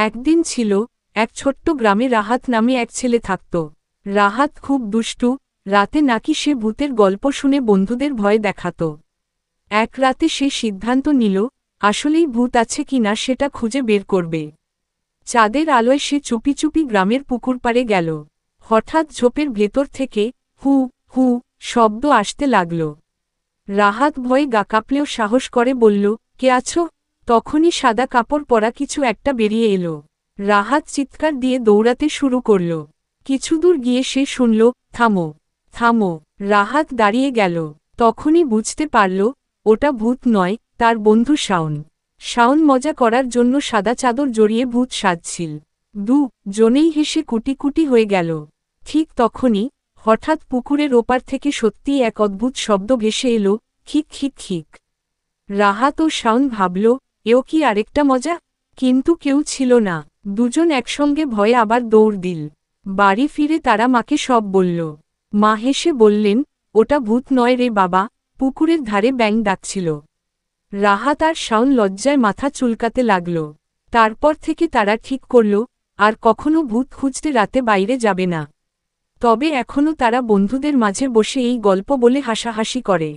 একদিন ছিল এক ছোট্ট গ্রামে রাহাত নামে এক ছেলে থাকত। রাহাত খুব দুষ্টু, রাতে নাকি সে ভূতের গল্প শুনে বন্ধুদের ভয় দেখাত। এক রাতে সে সিদ্ধান্ত নিল আসলেই ভূত আছে কিনা সেটা খুঁজে বের করবে। চাঁদের আলোয় সে চুপি চুপি গ্রামের পুকুর পাড়ে গেল। হঠাৎ ঝোপের ভেতর থেকে হু হু শব্দ আসতে লাগল। রাহাত ভয়ে গা কাঁপলেও সাহস করে বলল, কে আছো? তখনই সাদা কাপড় পরা কিছু একটা বেরিয়ে এলো। রাহাত চিৎকার দিয়ে দৌড়াতে শুরু করল। কিছুদূর গিয়ে সে শুনল, থামো থামো। রাহাত দাঁড়িয়ে গেল। তখনই বুঝতে পারল ওটা ভূত নয়, তার বন্ধু শাওন। শাওন মজা করার জন্য সাদা চাদর জড়িয়ে ভূত সাজছিল। জনেই হেসে কুটি কুটি হয়ে গেল। ঠিক তখনই হঠাৎ পুকুরের ওপার থেকে সত্যিই এক অদ্ভুত শব্দ ভেসে এলো, খিক খিক খিক। রাহাত ও শাওন ভাবল, এও কি আরেকটা মজা? কিন্তু কেউ ছিল না। দুজন একসঙ্গে ভয়ে আবার দৌড় দিল। বাড়ি ফিরে তারা মাকে সব বলল। মা হেসে বললেন, ওটা ভূত নয় রে বাবা, পুকুরের ধারে ব্যাঙ ডাকছিল। রাহাত আর শাওন লজ্জায় মাথা চুলকাতে লাগল। তারপর থেকে তারা ঠিক করল আর কখনো ভূত খুঁজতে রাতে বাইরে যাবে না। তবে এখনও তারা বন্ধুদের মাঝে বসে এই গল্প বলে হাসাহাসি করে।